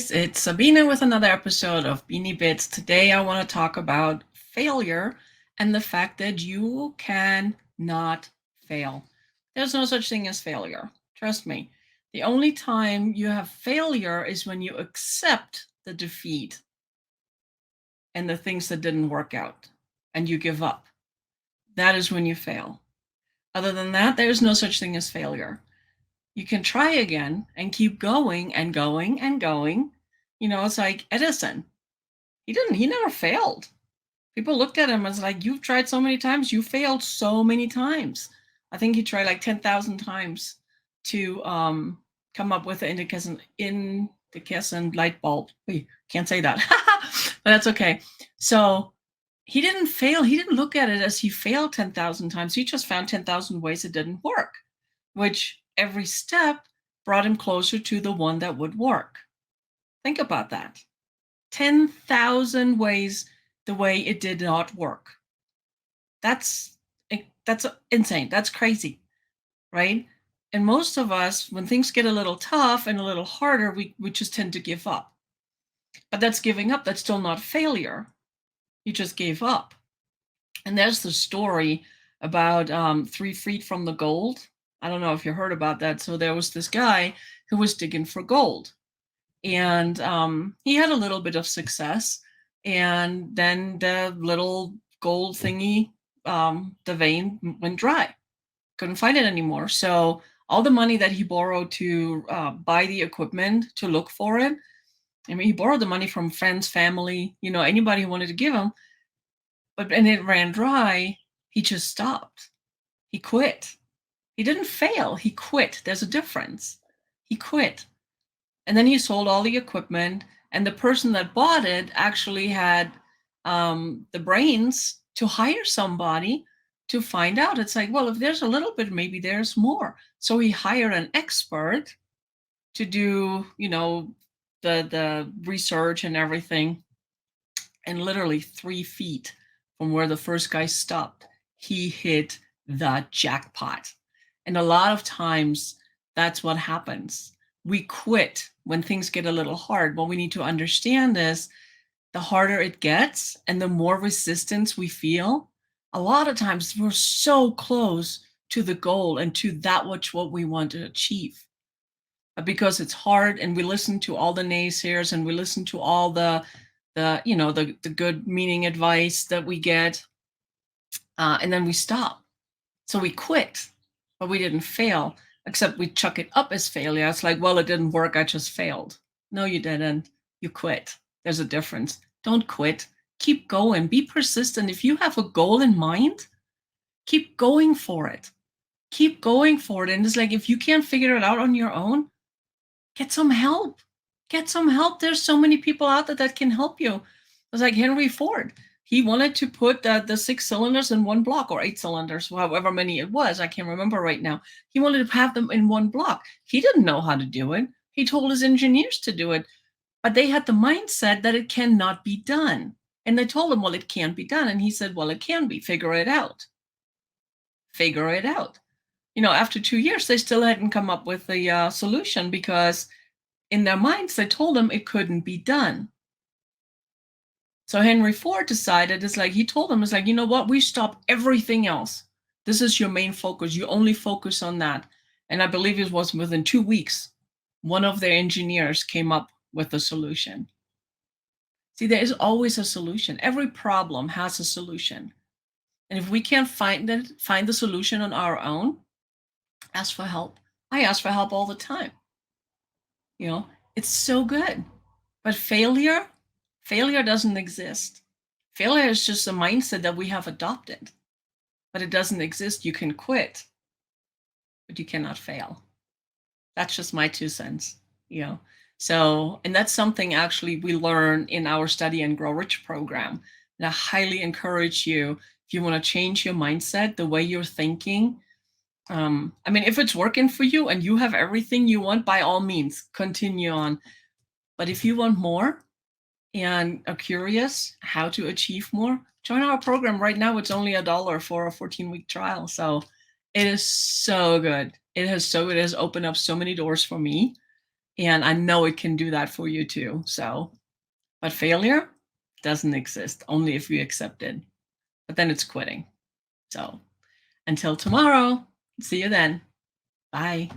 guys, it's Sabina with another episode of Beanie Bits. Today I want to talk about failure and the fact that you can not fail. There's no such thing as failure. Trust me. The only time you have failure is when you accept the defeat and the things that didn't work out and you give up. That is when you fail. Other than that, there's no such thing as failure. You can try again and keep going and going and going. It's like Edison. He never failed. People looked at him as like, you've tried so many times, you failed so many times. I think he tried like 10,000 times to come up with the incandescent light bulb. Wait, can't say that, but that's okay. So he didn't fail. He didn't look at it as he failed 10,000 times. He just found 10,000 ways it didn't work, which every step brought him closer to the one that would work. Think about that. 10,000 ways the way it did not work. That's insane. That's crazy, right? And most of us, when things get a little tough and a little harder, we just tend to give up. But that's giving up. That's still not failure. You just gave up. And there's the story about 3 feet from the gold. I don't know if you heard about that. So there was this guy who was digging for gold. And he had a little bit of success. And then the little gold thingy, the vein went dry. Couldn't find it anymore. So all the money that he borrowed to buy the equipment to look for it, I mean, he borrowed the money from friends, family, anybody who wanted to give him. And it ran dry. He just stopped. He quit. He didn't fail. He quit. There's a difference. He quit. And then he sold all the equipment. And the person that bought it actually had the brains to hire somebody to find out. It's like, well, if there's a little bit, maybe there's more. So he hired an expert to do, the research and everything. And literally 3 feet from where the first guy stopped, he hit the jackpot. And a lot of times that's what happens. We quit when things get a little hard. What we need to understand is the harder it gets and the more resistance we feel, a lot of times we're so close to the goal and to that which what we want to achieve. But because it's hard and we listen to all the naysayers and we listen to all the good meaning advice that we get, and then we stop. So we quit, but we didn't fail, except we chuck it up as failure. It's like, well, it didn't work, I just failed. No, you didn't. You quit. There's a difference. Don't quit. Keep going. Be persistent. If you have a goal in mind, keep going for it. Keep going for it. And it's like, if you can't figure it out on your own, get some help. Get some help. There's so many people out there that can help you. It's like Henry Ford. He wanted to put the 6 cylinders in one block, or 8 cylinders, however many it was. I can't remember right now. He wanted to have them in one block. He didn't know how to do it. He told his engineers to do it. But they had the mindset that it cannot be done. And they told him, well, it can't be done. And he said, well, it can be. Figure it out. Figure it out. After 2 years, they still hadn't come up with a solution because in their minds, they told him it couldn't be done. So Henry Ford decided, he told them, you know what, we stop everything else. This is your main focus. You only focus on that. And I believe it was within 2 weeks, one of their engineers came up with a solution. See, there is always a solution. Every problem has a solution. And if we can't find the solution on our own, ask for help. I ask for help all the time. It's so good. But failure doesn't exist. Failure is just a mindset that we have adopted. But it doesn't exist. You can quit, but you cannot fail. That's just my 2 cents, So, and that's something actually we learn in our Study and Grow Rich program. And I highly encourage you, if you want to change your mindset, the way you're thinking. If it's working for you and you have everything you want, by all means, continue on. But if you want more and are curious how to achieve more, join our program. Right now, it's only $1 for a 14-week trial. So it is so good. It has opened up so many doors for me. And I know it can do that for you too. So, but failure doesn't exist only if you accept it. But then it's quitting. So, until tomorrow, see you then. Bye.